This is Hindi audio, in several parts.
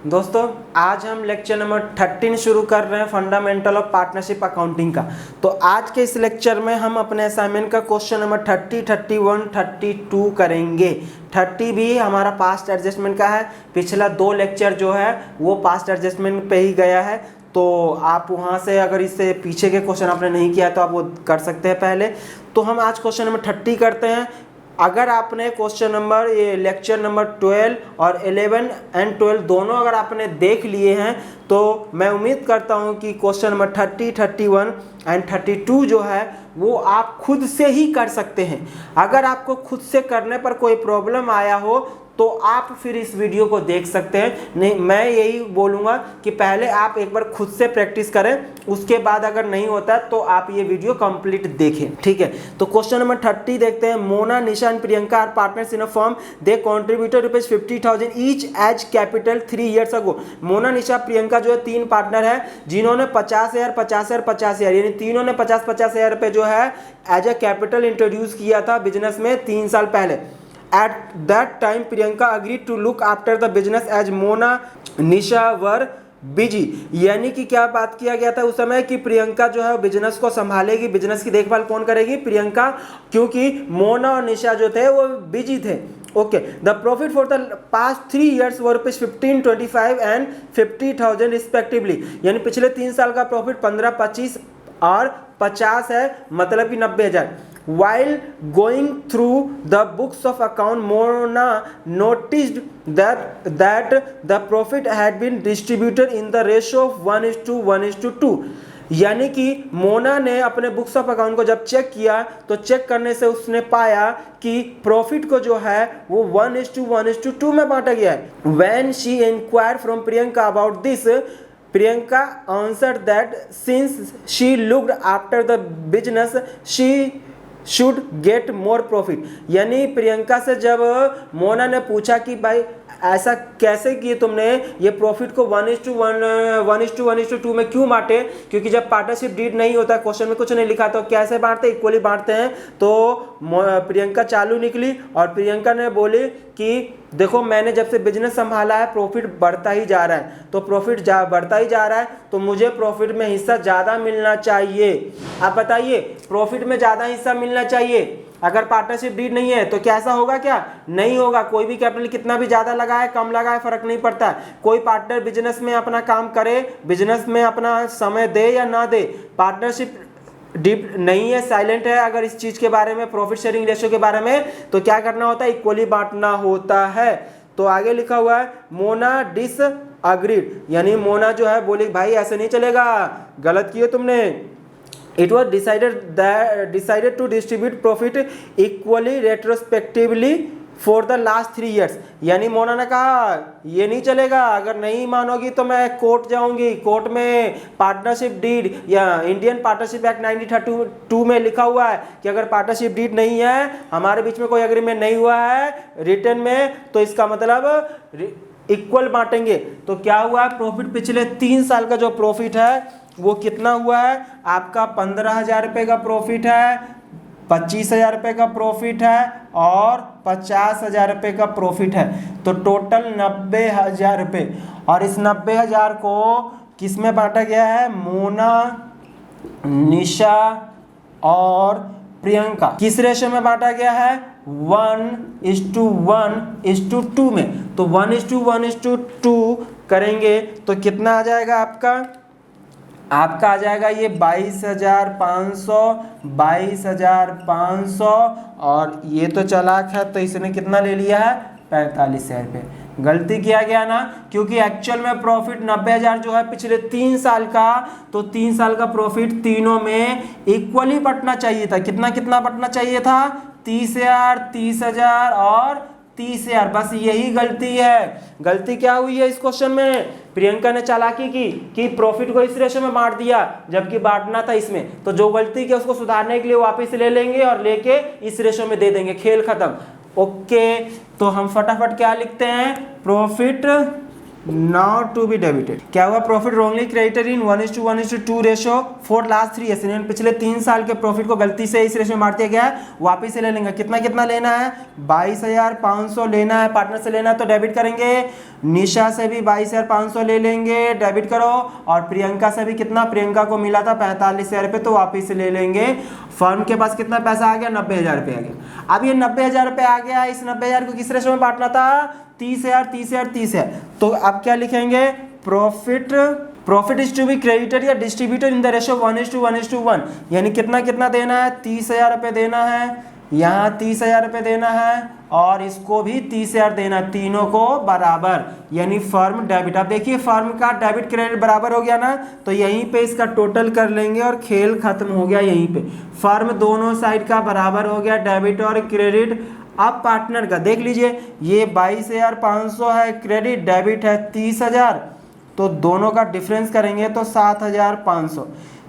दोस्तों आज हम लेक्चर नंबर 13 शुरू कर रहे हैं फंडामेंटल ऑफ पार्टनरशिप अकाउंटिंग का। तो आज के इस लेक्चर में हम अपने असाइनमेंट का क्वेश्चन नंबर 30, 31, 32 करेंगे। 30 भी हमारा पास्ट एडजस्टमेंट का है। पिछला 2 लेक्चर जो है वो पास्ट एडजस्टमेंट पे ही गया है, तो आप वहाँ से अगर इससे पीछे के क्वेश्चन आपने नहीं किया तो आप वो कर सकते हैं पहले। तो हम आज क्वेश्चन नंबर 30 करते हैं। अगर आपने क्वेश्चन नंबर ये लेक्चर नंबर 12 और 11 एंड 12 दोनों अगर आपने देख लिए हैं तो मैं उम्मीद करता हूं कि क्वेश्चन नंबर 30, 31 एंड 32 जो है वो आप खुद से ही कर सकते हैं। अगर आपको खुद से करने पर कोई प्रॉब्लम आया हो तो आप फिर इस वीडियो को देख सकते हैं। नहीं, मैं यही बोलूँगा कि पहले आप एक बार खुद से प्रैक्टिस करें, उसके बाद अगर नहीं होता तो आप ये वीडियो कंप्लीट देखें, ठीक है। तो क्वेश्चन नंबर 30 देखते हैं। Mona, Nisha and Priyanka are partners in a firm. They contributed ₹50,000 each as capital 3 years ago. Mona, Nisha, Priyanka जो है 3 पार्टनर है जिन्होंने 50,000, 50,000, 50,000 यानी तीनों ने 50,000 रुपये जो है एज ए कैपिटल इंट्रोड्यूस किया था बिजनेस में 3 साल पहले। At that time, Priyanka agreed to look after the business as Mona, Nisha were busy। यानी कि क्या बात किया गया था उस समय कि प्रियंका जो है बिजनेस को संभालेगी। बिजनेस की देखभाल कौन करेगी? प्रियंका, क्योंकि मोना और निशा जो थे वो बिजी थे। Okay, the profit for the past 3 years were ₹15, 25 and 50,000 respectively. यानी पिछले 3 साल का प्रॉफिट 15, 25 और 50 है, मतलब कि 90,000। While going through the books of account, Mona noticed that the profit had been distributed in the ratio of 1:1:2। यानी कि मोना ने अपने बुक्स ऑफ अकाउंट को जब चेक किया तो चेक करने से उसने पाया कि प्रॉफिट को जो है वो 1:1:2 में बांटा गया है। When she inquired from Priyanka about this, Priyanka answered that since she looked after the business, she should get more profit. यानी प्रियंका से जब मोना ने पूछा कि भाई ऐसा कैसे किए तुमने ये प्रॉफिट को 1:1:2 में क्यों बांटे, क्योंकि जब पार्टनरशिप डीड नहीं होता, क्वेश्चन में कुछ नहीं लिखा तो कैसे बांटते, इक्वली बांटते हैं। तो प्रियंका चालू निकली और प्रियंका ने बोली कि देखो मैंने जब से बिजनेस संभाला है प्रॉफिट बढ़ता ही जा रहा है, तो प्रॉफिट बढ़ता ही जा रहा है तो मुझे प्रॉफिट में हिस्सा ज़्यादा मिलना चाहिए। आप बताइए, प्रॉफिट में ज़्यादा हिस्सा मिलना चाहिए। अगर पार्टनरशिप डीड नहीं है तो कैसा होगा? क्या नहीं होगा। कोई भी कैपिटल कितना भी ज़्यादा लगाए कम लगाए फर्क नहीं पड़ता। कोई पार्टनर बिजनेस में अपना काम करे, बिजनेस में अपना समय दे या ना दे, पार्टनरशिप डीप नहीं है, साइलेंट है अगर इस चीज़ के बारे में, प्रॉफिट शेयरिंग रेशियो के बारे में, तो क्या करना होता है? इक्वली बांटना होता है। तो आगे लिखा हुआ है मोना डिस अग्रीड, यानी मोना जो है बोली भाई ऐसे नहीं चलेगा, गलत किए तुमने। It was decided to distribute profit equally retrospectively for the last 3 years। यानी मोना ने कहा ये नहीं चलेगा, अगर नहीं मानोगी तो मैं कोर्ट जाऊंगी। कोर्ट में पार्टनरशिप डीड या इंडियन पार्टनरशिप एक्ट 1932 में लिखा हुआ है कि अगर पार्टनरशिप डीड नहीं है, हमारे बीच में कोई एग्रीमेंट नहीं हुआ है रिटर्न में, तो इसका मतलब इक्वल बांटेंगे। तो क्या हुआ? प्रॉफिट पिछले 3 साल का जो प्रॉफिट है वो कितना हुआ है आपका? 15,000 रुपये का प्रॉफिट है, 25,000 रुपये का प्रॉफिट है और 50,000 रुपये का प्रॉफिट है। तो टोटल 90,000 रुपये। और इस 90,000 को किस में बांटा गया है? मोना, निशा और प्रियंका। किस रेशो में बांटा गया है? 1:1:2 में। तो 1:1:2 करेंगे तो कितना आ जाएगा आपका? आपका आ जाएगा ये 22,500, 22,500 और ये तो चालाक है तो इसने कितना ले लिया है? 45,000 रुपये। गलती किया गया ना, क्योंकि एक्चुअल में प्रॉफिट 90,000 जो है पिछले 3 साल का, तो 3 साल का प्रॉफिट तीनों में इक्वली बंटना चाहिए था। कितना कितना बंटना चाहिए था? 30,000, 30,000 और 30,000। बस यही गलती है। गलती क्या हुई है इस क्वेश्चन में? प्रियंका ने चालाकी की कि प्रॉफिट को इस रेशो में बांट दिया जबकि बांटना था इसमें। तो जो गलती की उसको सुधारने के लिए वापस ले लेंगे और लेके इस रेशो में दे देंगे, खेल खत्म। ओके, तो हम फटाफट क्या लिखते हैं? Profit not to be debited. क्या हुआ, profit wrongly credited in 1:1:2 ratio for last 3 years, पिछले 3 साल के प्रॉफिट को गलती से इस रेशो में बांट दिया गया है, वापिस से ले लेंगे। कितना कितना लेना है, 22,500 लेना है, पार्टनर से लेना है तो डेबिट करेंगे। निशा से भी 22,500 ले लेंगे, डेबिट करो। और प्रियंका से भी कितना, प्रियंका को मिला था 45,000 रुपये तो वापिस से ले लेंगे। फर्म के पास कितना पैसा आ गया, 90,000 रुपये आ गया। अब ये 90,000 रुपये आ गया, इस 90,000 को किस रेशो में बांटना था, 30,000 30,000 30,000। तो अब क्या लिखेंगे, profit is to be credited या डिस्ट्रीब्यूटेड इन द रेशो 1:1:1, यानी कितना कितना देना है, 30,000 रुपये देना है, यहाँ 30,000 रुपये देना है और इसको भी 30,000 देना, तीनों को बराबर, यानी फर्म डेबिट। अब देखिए फर्म का डेबिट क्रेडिट बराबर हो गया ना, तो यहीं पे इसका टोटल कर लेंगे और खेल खत्म हो गया। यहीं पे फर्म दोनों साइड का बराबर हो गया, डेबिट और क्रेडिट। अब पार्टनर का देख लीजिए, ये 22,500 है क्रेडिट, डेबिट है 30,000, तो दोनों का डिफरेंस करेंगे तो 7,500।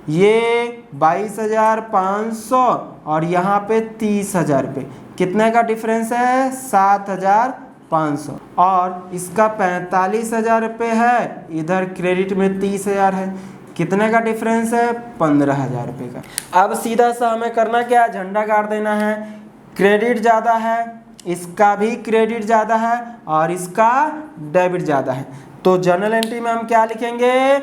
ये 22,500 और यहाँ पे 30,000 रुपये, कितने का डिफरेंस है, 7,500। और इसका 45,000 रुपये है, इधर क्रेडिट में 30,000 है, कितने का डिफरेंस है, 15,000 रुपये का। अब सीधा सा हमें करना क्या, झंडा गाड़ देना है। क्रेडिट ज़्यादा है, इसका भी क्रेडिट ज़्यादा है और इसका डेबिट ज़्यादा है, तो जर्नल एंट्री में हम क्या लिखेंगे,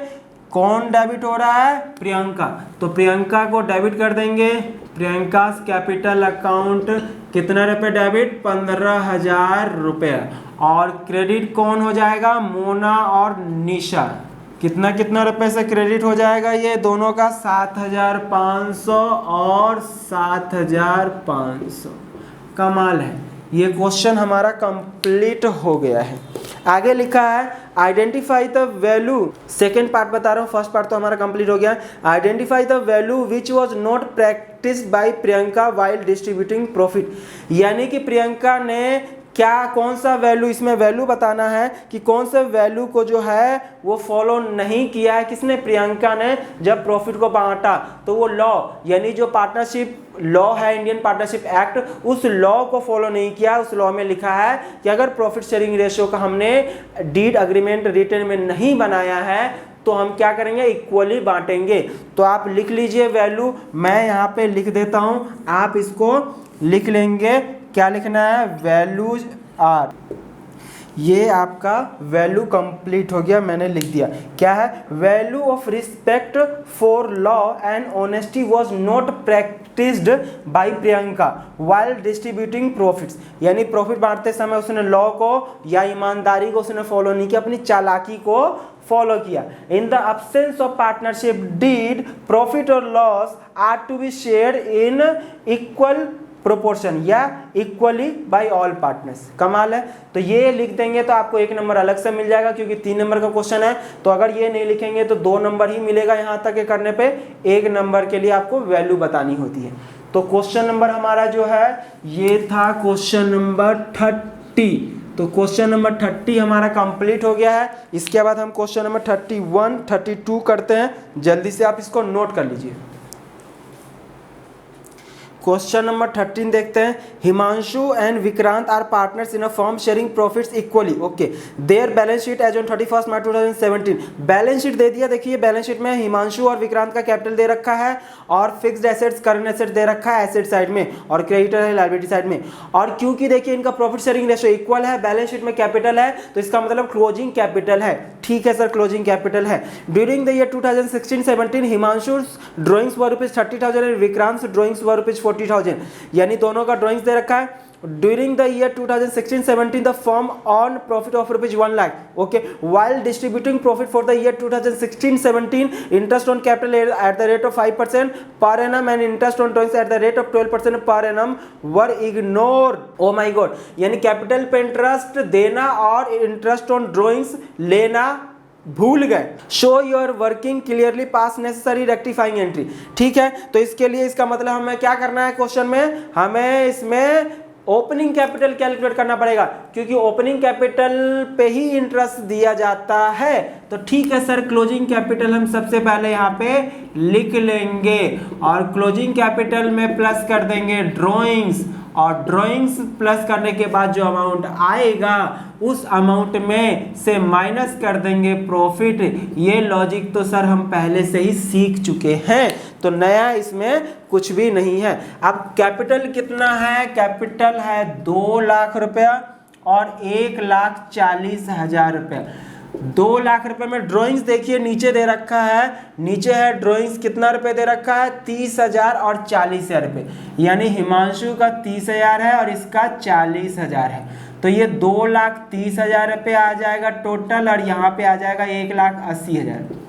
कौन डेबिट हो रहा है, प्रियंका, तो प्रियंका को डेबिट कर देंगे। प्रियंका कैपिटल अकाउंट कितने रुपए डेबिट, 15,000 रुपये। और क्रेडिट कौन हो जाएगा, मोना और निशा, कितना कितना रुपए से क्रेडिट हो जाएगा, ये दोनों का 7,500 और 7,500। कमाल है, ये क्वेश्चन हमारा कंप्लीट हो गया है। आगे लिखा है identify the value, second part बता रहा हूँ, फर्स्ट पार्ट तो हमारा कंप्लीट हो गया। Identify the value which was not practised by Priyanka while distributing profit, यानी कि प्रियंका ने क्या, कौन सा वैल्यू, इसमें वैल्यू बताना है कि कौन से वैल्यू को जो है वो फॉलो नहीं किया है, किसने, प्रियंका ने, जब प्रॉफिट को बांटा। तो वो लॉ, यानी जो पार्टनरशिप लॉ है, इंडियन पार्टनरशिप एक्ट, उस लॉ को फॉलो नहीं किया। उस लॉ में लिखा है कि अगर प्रॉफिट शेयरिंग रेशियो का हमने डीड अग्रीमेंट रिटर्न में नहीं बनाया है तो हम क्या करेंगे, इक्वली बांटेंगे। तो आप लिख लीजिए वैल्यू, मैं यहाँ पे लिख देता हूँ, आप इसको लिख लेंगे। क्या लिखना है, वैल्यूज आर, ये आपका वैल्यू कंप्लीट हो गया, मैंने लिख दिया। क्या है, value of respect for law and honesty was not practised by Priyanka while distributing profits, यानी प्रॉफिट बांटते समय उसने लॉ को या ईमानदारी को उसने फॉलो नहीं किया, अपनी चालाकी को फॉलो किया। In the absence of partnership deed profit और loss are to be shared in equal proportion या इक्वली बाय ऑल पार्टनर्स। कमाल है, तो ये लिख देंगे तो आपको 1 नंबर अलग से मिल जाएगा, क्योंकि 3 नंबर का क्वेश्चन है। तो अगर ये नहीं लिखेंगे तो 2 नंबर ही मिलेगा, यहाँ तक के करने पे 1 नंबर के लिए आपको वैल्यू बतानी होती है। तो क्वेश्चन नंबर हमारा जो है ये था क्वेश्चन नंबर 30। तो क्वेश्चन नंबर 30 हमारा कंप्लीट हो गया है। इसके बाद हम क्वेश्चन नंबर 31 32 करते हैं, जल्दी से आप इसको नोट कर लीजिए। क्वेश्चन नंबर 13 देखते हैं। Himanshu and Vikrant are partners in a firm sharing profits equally. Okay, their balance sheet as on 31 March 2017। Balance sheet दे दिया, देखिए बैलेंस शीट में हिमांशु और विक्रांत का कैपिटल दे रखा है और फिक्स्ड एसेट्स करंट एसेट्स दे रखा है एसेट साइड में और क्रेडिटर है लायबिलिटी साइड में। और क्योंकि देखिए इनका प्रॉफिट शेयरिंग रेशियो इक्वल है, बैलेंस शीट में कैपिटल है, तो इसका मतलब क्लोजिंग कैपिटल है। ठीक है सर, क्लोजिंग कैपिटल है। During the year 2016-17 Himanshu drawings were ₹30,000 and Vikrant drawings were ₹40,000, यानी दोनों का ड्राइंग्स दे रखा है। During the year 2016-17, the firm earned profit of ₹1 lakh. Okay, while distributing profit for the year 2016-17, interest on capital at the rate of 5% per annum and interest on drawings at the rate of 12% per annum were ignored. Oh my God, यानी कैपिटल पे इंटरेस्ट देना और इंटरेस्ट ऑन ड्रॉइंग्स लेना भूल गए। Show your working clearly pass necessary rectifying entry. ठीक है, तो इसके लिए इसका मतलब हमें क्या करना है, क्वेश्चन में हमें इसमें ओपनिंग कैपिटल कैलकुलेट करना पड़ेगा, क्योंकि ओपनिंग कैपिटल पे ही इंटरेस्ट दिया जाता है। तो ठीक है सर, क्लोजिंग कैपिटल हम सबसे पहले यहाँ पे लिख लेंगे और क्लोजिंग कैपिटल में प्लस कर देंगे ड्रॉइंग्स और ड्राइंग्स प्लस करने के बाद जो अमाउंट आएगा उस अमाउंट में से माइनस कर देंगे प्रॉफिट। ये लॉजिक तो सर हम पहले से ही सीख चुके हैं, तो नया इसमें कुछ भी नहीं है। अब कैपिटल कितना है? कैपिटल है 2 लाख रुपया और 1,40,000 रुपया। 2 लाख रुपए में ड्राइंग्स देखिए नीचे दे रखा है, नीचे है ड्राइंग्स कितना रुपए दे रखा है? 30,000 और 40,000 रुपए, यानी हिमांशु का 30,000 है और इसका 40,000 है, तो ये 2,30,000 रुपये आ जाएगा टोटल, और यहाँ पे आ जाएगा 1,80,000।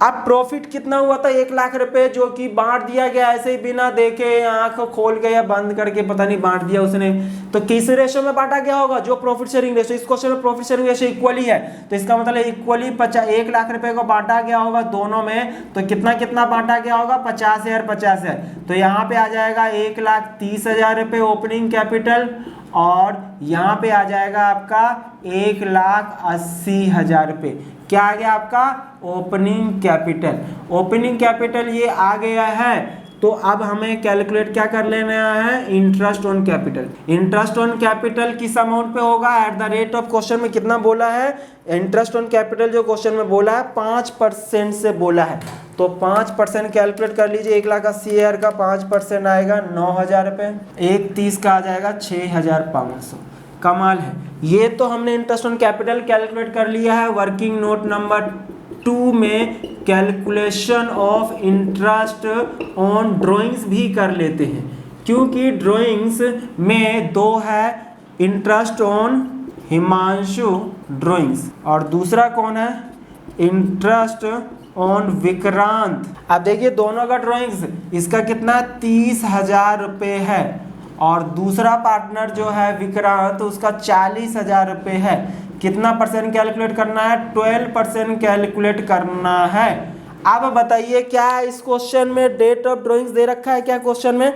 अब प्रॉफिट कितना हुआ था? 1 लाख रुपए, जो कि बांट दिया गया ऐसे ही बिना देखे, आंख खोल के या बंद करके पता नहीं बांट दिया उसने। तो किस रेशो में बांटा गया होगा? जो प्रॉफिट शेयरिंग रेशो, इस क्वेश्चन में प्रॉफिट शेयरिंग रेशो इक्वली है, तो इसका मतलब इक्वली 1 लाख रुपए को बांटा गया होगा दोनों में। तो कितना कितना बांटा गया होगा? 50,000 50,000। तो यहाँ पे आ जाएगा 1,30,000 रुपये ओपनिंग कैपिटल, और यहाँ पे आ जाएगा आपका 1,80,000 रुपये। क्या आ गया आपका? Opening capital. ओपनिंग कैपिटल ये आ गया है, तो अब हमें कैलकुलेट क्या कर लेना है? Interest on capital. Interest on capital किस अमाउंट पे होगा? At the rate of, question में कितना बोला है? इंटरेस्ट ऑन कैपिटल जो क्वेश्चन में बोला है 5% से बोला है, तो 5% कैलकुलेट कर लीजिए। 1,80,000 का 5% आएगा 9,000 रुपये, 1,30 का आ जाएगा 6,500। कमाल है। ये तो हमने इंटरेस्ट ऑन कैपिटल कैलकुलेट कर लिया है। वर्किंग नोट नंबर 2 में calculation of interest on drawings भी कर लेते हैं, क्योंकि ड्राइंग्स में 2 है, इंटरेस्ट ऑन हिमांशु ड्राइंग्स और दूसरा कौन है? Interest on Vikrant. अब देखिए दोनों का ड्राइंग्स, इसका कितना 30,000 रुपये है, और दूसरा पार्टनर जो है विक्रांत, उसका 40,000 रुपये है। कितना परसेंट कैलकुलेट करना है? 12% कैलकुलेट करना है। अब बताइए क्या इस क्वेश्चन में डेट ऑफ ड्राइंग्स दे रखा है क्या क्वेश्चन में?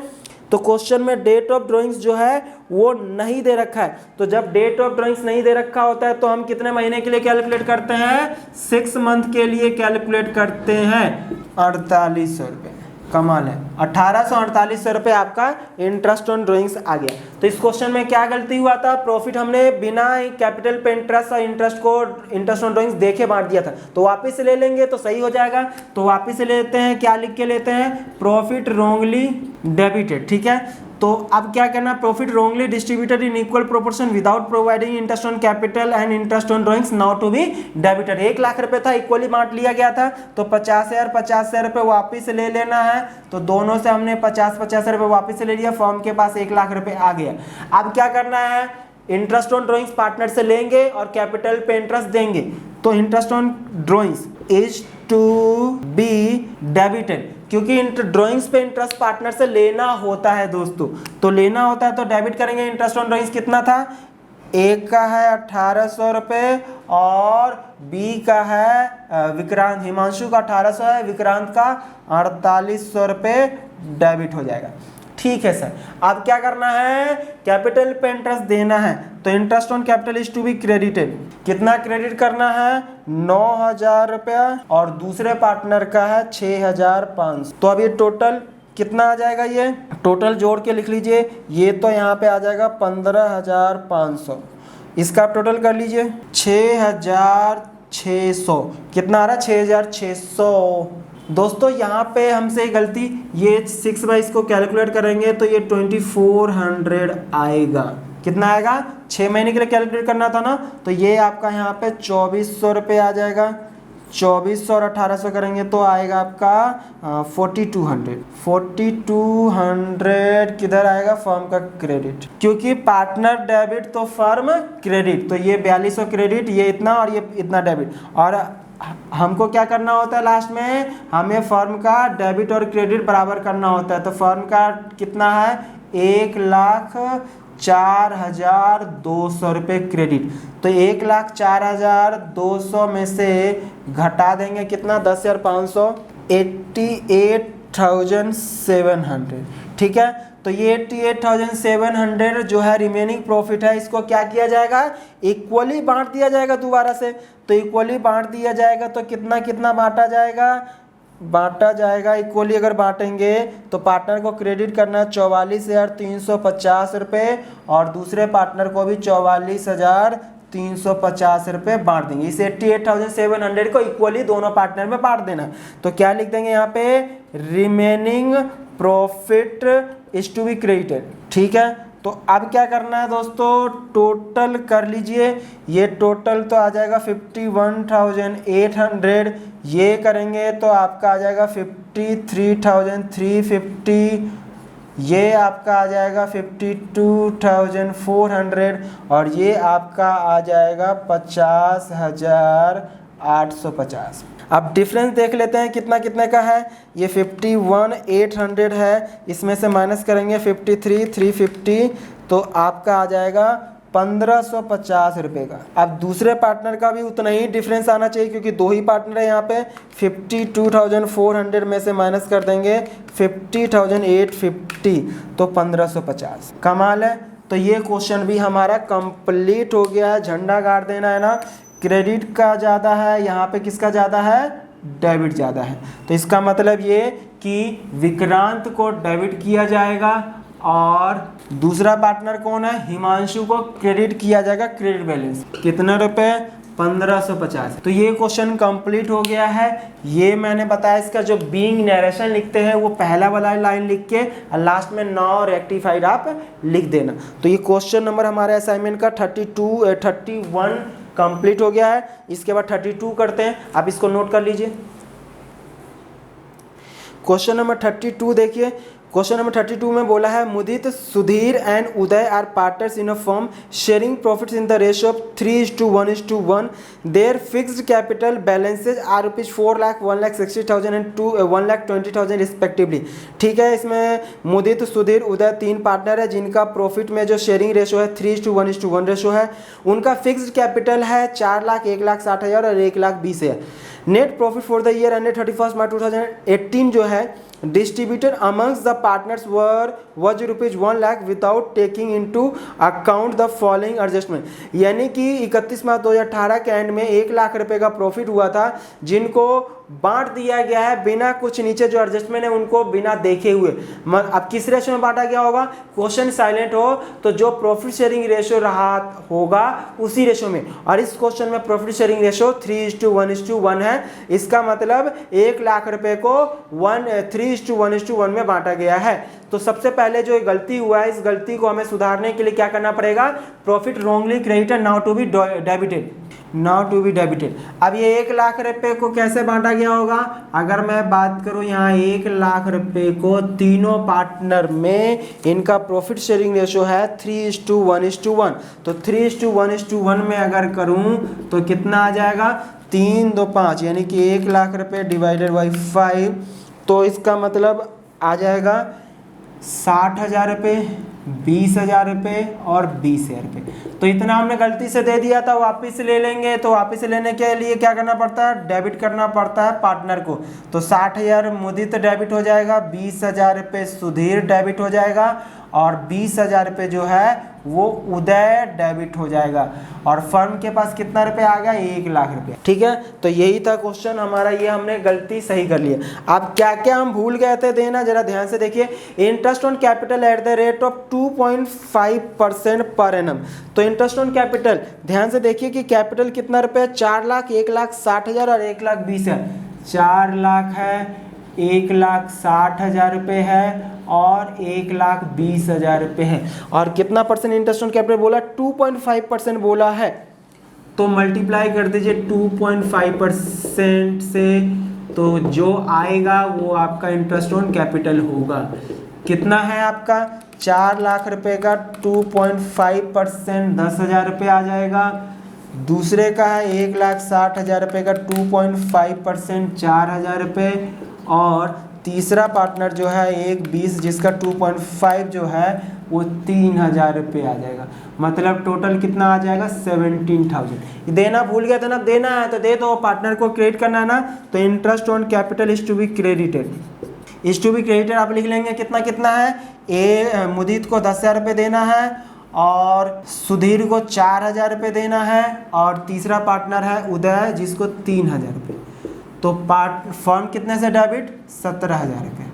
तो क्वेश्चन में डेट ऑफ ड्राइंग्स जो है वो नहीं दे रखा है। तो जब डेट ऑफ ड्राइंग्स नहीं दे रखा होता है तो हम कितने महीने के लिए कैलकुलेट करते हैं? 6 मंथ के लिए कैलकुलेट करते हैं। 4800 रुपये। कमाल है, 1848 रुपये आपका इंटरेस्ट ऑन ड्राइंग्स आ गया। तो इस क्वेश्चन में क्या गलती हुआ था? प्रॉफिट हमने बिना कैपिटल पे इंटरेस्ट और इंटरेस्ट ऑन ड्राइंग्स देखे बांट दिया था, तो वापस से ले लेंगे तो सही हो जाएगा। तो वापस से लेते हैं, क्या लिख के लेते हैं? Profit wrongly debited. ठीक है, तो अब क्या करना? Profit wrongly distributed in equal proportion without providing interest on capital and interest on drawings now to be debited. 1 lakh रुपए था, इक्वली बांट लिया गया था, तो 50,000 रुपए वापिस ले लेना है। तो दोनों से हमने 50,000 रुपए वापिस ले लिया, फर्म के पास 1 लाख रुपए आ गया। अब क्या करना है? इंटरेस्ट ऑन ड्राइंग्स पार्टनर से लेंगे और कैपिटल पे इंटरेस्ट देंगे। तो interest on drawings is to be debited, क्योंकि ड्राइंग्स पे इंटरेस्ट पार्टनर से लेना होता है दोस्तों, तो लेना होता है तो डेबिट करेंगे। इंटरेस्ट ऑन ड्राइंग्स कितना था? एक का है 1,800 रुपये और बी का है विक्रांत, हिमांशु का 1,800 है, विक्रांत का 4,800 रुपये डेबिट हो जाएगा। ठीक है सर, अब क्या करना है? कैपिटल पे इंटरेस्ट देना है, तो interest on capital is to be credited. कितना क्रेडिट करना है? 9,000 रुपया, और दूसरे पार्टनर का है 6,500। तो अब ये टोटल कितना आ जाएगा? ये टोटल जोड़ के लिख लीजिए। ये तो यहाँ पे आ जाएगा 15,500। इसका आप टोटल कर लीजिए 6,600। कितना आ रहा है? 6,600। दोस्तों यहाँ पे हमसे गलती, ये 6/22 को कैलकुलेट करेंगे तो ये 2400 आएगा। कितना आएगा? 6 महीने के लिए कैलकुलेट करना था ना, तो ये आपका यहाँ पे 2,400 रुपये आ जाएगा। 2,400 और 1,800 करेंगे तो आएगा आपका 4,200। 4,200 किधर आएगा? फर्म का क्रेडिट, क्योंकि पार्टनर डेबिट तो फर्म क्रेडिट, तो ये 4,200 क्रेडिट, ये इतना और ये इतना डेबिट। और हमको क्या करना होता है? लास्ट में हमें फर्म का डेबिट और क्रेडिट बराबर करना होता है। तो फर्म का कितना है? 1,04,200 रुपये क्रेडिट। तो 1,04,200 में से घटा देंगे कितना? 10,500, 88,700। ठीक है, तो ये 88,700 जो है रिमेनिंग प्रॉफिट है, इसको क्या किया जाएगा? इक्वली बांट दिया जाएगा दोबारा से। तो इक्वली बांट दिया जाएगा तो कितना कितना बांटा जाएगा? बांटा जाएगा इक्वली। अगर बांटेंगे तो पार्टनर को क्रेडिट करना है 44,350 रुपये और दूसरे पार्टनर को भी 44,350 रुपये बांट देंगे। इस 88,700 को इक्वली दोनों पार्टनर में बांट देना। तो क्या लिख देंगे यहाँ पे, remaining profit is to be credited. ठीक है, तो अब क्या करना है दोस्तों, टोटल कर लीजिए। ये टोटल तो आ जाएगा 51,800, ये करेंगे तो आपका आ जाएगा 53,350, ये आपका आ जाएगा 52,400 और ये आपका आ जाएगा 50,850। अब डिफरेंस देख लेते हैं कितना कितने का है। ये 51,800 है, इसमें से माइनस करेंगे 53,350 तो आपका आ जाएगा 1,550 रुपये का। अब दूसरे पार्टनर का भी उतना ही डिफरेंस आना चाहिए क्योंकि दो ही पार्टनर है यहाँ पे। 52,400 में से माइनस कर देंगे 50,850 तो 1,550। कमाल है। तो ये क्वेश्चन भी हमारा कंप्लीट हो गया है। झंडा गाड़ देना है ना, क्रेडिट का ज़्यादा है, यहाँ पे किसका ज़्यादा है, डेबिट ज़्यादा है। तो इसका मतलब ये कि विक्रांत को डेबिट किया जाएगा और दूसरा पार्टनर कौन है, हिमांशु को क्रेडिट किया जाएगा क्रेडिट बैलेंस। कितने रुपए, 1,550। तो ये क्वेश्चन कंप्लीट हो गया है। ये मैंने बताया, इसका जो बीइंग नरेशन लिखते हैं वो पहला वाला लाइन लिख के और लास्ट में नाउ रेक्टिफाइड आप लिख देना। तो ये क्वेश्चन नंबर हमारे असाइनमेंट का 31 कंप्लीट हो गया है। इसके बाद 32 करते हैं, आप इसको नोट कर लीजिए। क्वेश्चन नंबर 32 देखिए। क्वेश्चन नंबर 32 में बोला है, Mudit, Sudhir and Uday are partners in a firm sharing profits in the ratio of 3:1:1. Their fixed capital balances are rupees 4 lakh, 1,60,000 and 1,20,000 respectively. ठीक है, इसमें मुदित, सुधीर, उदय 3 पार्टनर है जिनका प्रॉफिट में जो शेयरिंग रेशियो है 3:1:1 रेशियो है। उनका फिक्स्ड कैपिटल है 4 लाख, 1,60,000 और 1,20,000। Net profit for the year ended 31 मार्च 2018 जो है distributed amongst the partners was rupees 1 lakh without taking into account the following adjustment। यानी कि 31 मार्च 2018 के एंड में 1 लाख रुपए का प्रॉफिट हुआ था जिनको बांट दिया गया है बिना कुछ नीचे जो एडजस्टमेंट है उनको बिना देखे हुए। अब किस रेशो में बांटा गया होगा, क्वेश्चन साइलेंट हो तो जो प्रॉफिट शेयरिंग रेशो रहा होगा उसी रेशो में। और इस क्वेश्चन में प्रॉफिट शेयरिंग रेशो 3:1:1 है। इसका मतलब 1 लाख रुपए को 3:1:1 में बांटा गया है। तो सबसे पहले जो गलती हुआ है, इस गलती को हमें सुधारने के लिए क्या करना पड़ेगा, profit wrongly credited now to be debited, now to be debited. अब ये 1 लाख रुपए को कैसे बांटा गया होगा, अगर मैं बात करूं यहाँ 1 लाख रुपए को तीनों पार्टनर में इनका प्रॉफिट शेयरिंग रेशो है 3:1:1। तो 3:1:1 में अगर करूं तो कितना आ जाएगा, 3 2 5 यानी कि 1 लाख रुपए डिवाइडेड बाई 5। तो इसका मतलब आ जाएगा 60,000 रुपये, 20,000 रुपये और 20,000 रुपये। तो इतना हमने गलती से दे दिया था, वापस ले लेंगे। तो वापस लेने के लिए क्या करना पड़ता है, डेबिट करना पड़ता है पार्टनर को। तो 60,000 मुदित डेबिट हो जाएगा, 20,000 रुपये सुधीर डेबिट हो जाएगा और 20,000 रुपये जो है वो उदय डेबिट हो जाएगा। और फर्म के पास कितना रुपए आ गया, 1 लाख रुपए। ठीक है, तो यही था क्वेश्चन हमारा, ये हमने गलती सही कर लिया। अब क्या क्या हम भूल गए थे देना, जरा ध्यान से देखिए। Interest on capital at the rate of 2.5% per annum. तो इंटरेस्ट ऑन कैपिटल ध्यान से देखिए कि कैपिटल कितना रुपए है, 4 लाख, 1,60,000 और 1,20,000। 4 लाख है, 1,60,000 रुपये है और 1,20,000 रुपये है। और कितना परसेंट इंटरेस्ट ऑन कैपिटल बोला, 2.5% बोला है। तो मल्टीप्लाई कर दीजिए 2.5% से, तो जो आएगा वो आपका इंटरेस्ट ऑन कैपिटल होगा। कितना है आपका, 4 लाख रुपए का 2.5% 10,000 रुपये आ जाएगा। दूसरे का है 1,60,000 रुपये का 2.5% 4,000 रुपये। और तीसरा पार्टनर जो है 1,20 जिसका 2.5 जो है वो 3,000 रुपये आ जाएगा। मतलब टोटल कितना आ जाएगा, 17,000। देना भूल गया था ना, देना है तो दे दो, पार्टनर को क्रेडिट करना है ना। तो interest on capital is to be credited, is to be credited आप लिख लेंगे। कितना कितना है, मुदीत को 10,000 रुपये देना है और सुधीर को 4,000 रुपये देना है और तीसरा पार्टनर है उदय जिसको 3,000 रुपये। तो फर्म कितने से डेबिट 17,000 रुपये।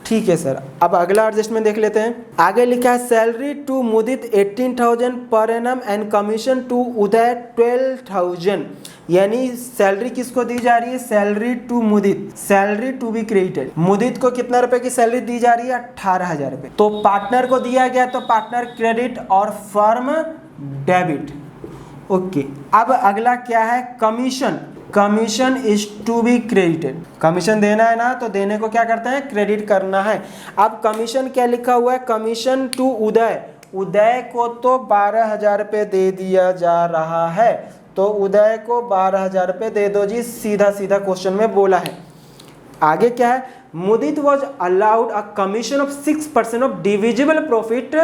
ठीक है सर, अब अगला एडजस्टमेंट देख लेते हैं। आगे लिखा है salary to Mudit 18,000 per annum and commission to Uday 12,000। यानी सैलरी किसको दी जा रही है? Salary to Mudit, salary to be credited. Mudit को कितना रुपए की सैलरी दी जा रही है? 18,000 रुपये। तो पार्टनर को दिया गया तो पार्टनर क्रेडिट और फर्म डेबिट। ओके, अब अगला क्या है? Commission. Commission is to be credited. Commission देना है ना, तो देने को क्या करते हैं? क्रेडिट करना है। अब कमीशन क्या लिखा हुआ है? कमीशन टू उदय। उदय को तो 12,000 रुपये दे दिया जा रहा है, तो उदय को 12,000 रुपये दे दो जी, सीधा सीधा क्वेश्चन में बोला है। आगे क्या है? Mudit was allowed a commission of 6% of divisible profit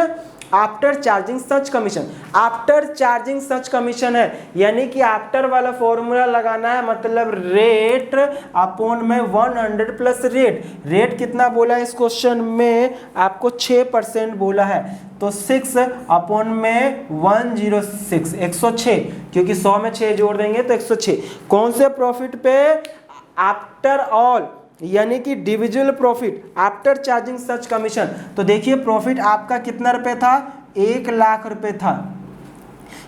after charging such commission. After charging such commission है, यानी कि आफ्टर वाला फॉर्मूला लगाना है, मतलब रेट अपॉन में 100 प्लस रेट। रेट कितना बोला है इस क्वेश्चन में? आपको 6% बोला है, तो 6 अपॉन में 106, 106, क्योंकि 100 में 6 जोड़ देंगे तो 106। कौन से प्रॉफिट पे? आफ्टर ऑल, यानी कि divisible profit after charging such commission. तो देखिए प्रॉफिट आपका कितना रुपए था? 1 लाख रुपए था।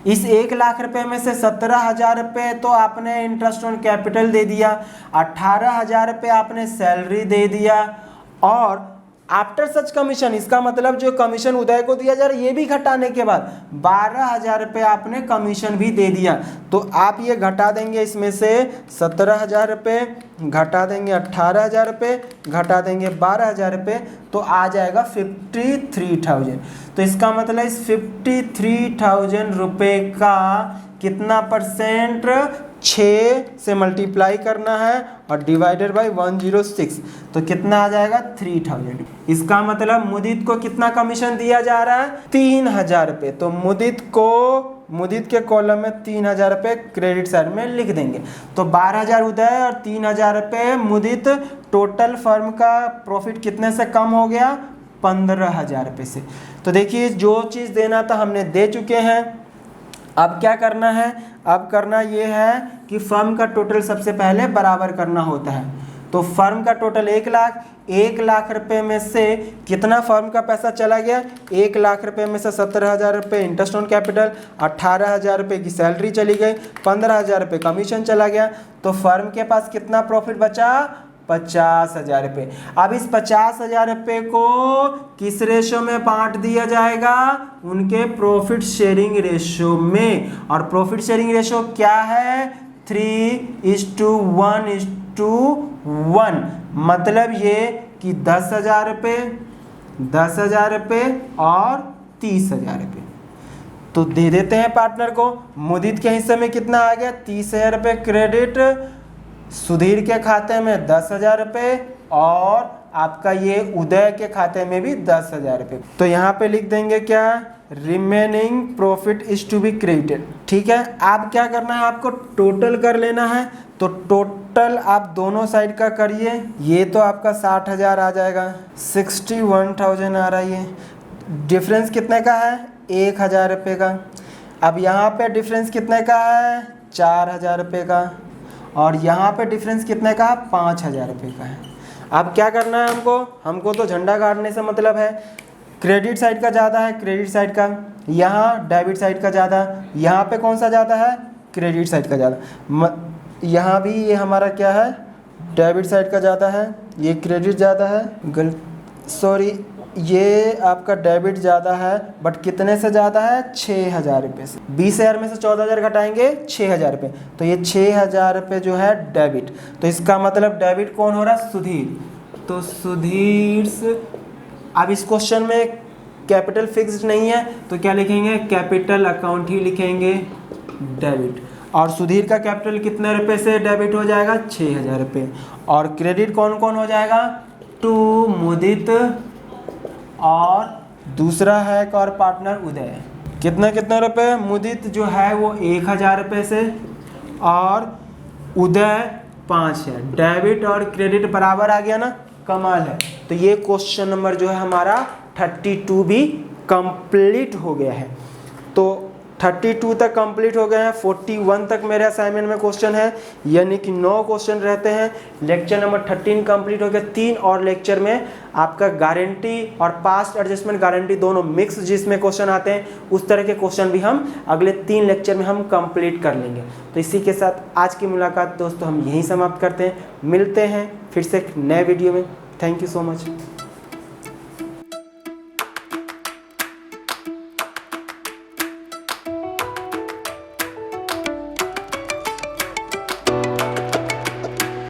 इस 1 लाख रुपए में से 17,000 रुपये तो आपने इंटरेस्ट ऑन कैपिटल दे दिया, 18,000 रुपये आपने सैलरी दे दिया, और आफ्टर सच कमीशन, इसका मतलब जो कमीशन उदय को दिया जा रहा है ये भी घटाने के बाद 12,000 रुपये आपने कमीशन भी दे दिया। तो आप ये घटा देंगे, इसमें से 17,000 रुपये घटा देंगे 18,000 रुपये घटा देंगे 12,000 रुपये, तो आ जाएगा 53,000। तो इसका मतलब इस 53,000 रुपये का कितना परसेंट? 6 से मल्टीप्लाई करना है और डिवाइडेड बाय 106, तो कितना आ जाएगा? 3,000। इसका मतलब मुदित को कितना कमीशन दिया जा रहा है? 3,000 रुपये। तो मुदित के कॉलम में 3,000 रुपये क्रेडिट साइड में लिख देंगे। तो 12,000 उदय और 3,000 रुपये मुदित, टोटल फर्म का प्रॉफिट कितने से कम हो गया? 15,000 रुपये से। तो देखिए जो चीज़ देना था हमने दे चुके हैं। अब क्या करना है? अब करना ये है कि फर्म का टोटल सबसे पहले बराबर करना होता है। तो फर्म का टोटल 1 लाख रुपए में से कितना फर्म का पैसा चला गया? 1 लाख रुपए में से 17,000 रुपये इंटरेस्ट ऑन कैपिटल, 18,000 रुपये की सैलरी चली गई, 15,000 रुपये कमीशन चला गया, तो फर्म के पास कितना प्रॉफिट बचा? 50,000 रुपये। अब इस 50,000 रुपये को किस रेशो में बांट दिया जाएगा? उनके प्रॉफिट शेयरिंग रेशो में। और प्रॉफिट शेयरिंग रेशो क्या है? 3:1:1, मतलब ये कि 10,000 रुपये, 10,000 रुपये और 30,000 रुपये। तो दे देते हैं पार्टनर को। मुदित के हिस्से में कितना आ गया? 30,000 रुपये क्रेडिट, सुधीर के खाते में 10,000 रुपये, और आपका ये उदय के खाते में भी 10,000 रुपये। तो यहाँ पे लिख देंगे क्या? Remaining profit is to be credited. ठीक है, आप क्या करना है? आपको टोटल कर लेना है। तो टोटल आप दोनों साइड का करिए। ये तो आपका 60,000 आ जाएगा, 61,000 आ रहा है। डिफरेंस कितने का है? 1,000 रुपये का। अब यहाँ पे डिफरेंस कितने का है? 4,000 रुपये का। और यहाँ पे डिफरेंस कितने का? 5,000 रुपये का है। अब क्या करना है हमको तो झंडा गाड़ने से मतलब है। क्रेडिट साइड का ज़्यादा है, क्रेडिट साइड का, यहाँ डेबिट साइड का ज़्यादा, यहाँ पे कौन सा ज़्यादा है? क्रेडिट साइड का ज़्यादा। यहाँ भी ये हमारा क्या है? डेबिट साइड का ज़्यादा है, ये क्रेडिट ज़्यादा है, सॉरी ये आपका डेबिट ज़्यादा है, बट कितने से ज़्यादा है? 6,000 रुपये से। 20,000 में से 14,000 घटाएंगे 6,000 रुपये, तो ये 6,000 रुपये जो है डेबिट। तो इसका मतलब डेबिट कौन हो रहा है? सुधीर। तो सुधीर, अब इस क्वेश्चन में कैपिटल फिक्स्ड नहीं है तो क्या लिखेंगे? कैपिटल अकाउंट ही लिखेंगे, डेबिट। और सुधीर का कैपिटल कितने रुपए से डेबिट हो जाएगा? 6,000 रुपये। और क्रेडिट कौन कौन हो जाएगा? टू मुदित, और दूसरा है एक और पार्टनर उदय। कितने रुपए? मुदित जो है वो 1,000 रुपये से, और उदय 5,000। डेबिट और क्रेडिट बराबर आ गया ना, कमाल है। तो ये क्वेश्चन नंबर जो है हमारा 32 भी कंप्लीट हो गया है। तो 32 तक कंप्लीट हो गए हैं, 41 तक मेरे असाइनमेंट में क्वेश्चन है, यानी कि 9 क्वेश्चन रहते हैं। लेक्चर नंबर 13 कंप्लीट हो गया। 3 और लेक्चर में आपका गारंटी और पास्ट एडजस्टमेंट गारंटी दोनों मिक्स जिसमें क्वेश्चन आते हैं, उस तरह के क्वेश्चन भी हम अगले 3 लेक्चर में हम कंप्लीट कर लेंगे। तो इसी के साथ आज की मुलाकात दोस्तों हम यहीं समाप्त करते हैं। मिलते हैं फिर से एक नए वीडियो में। Thank you so much.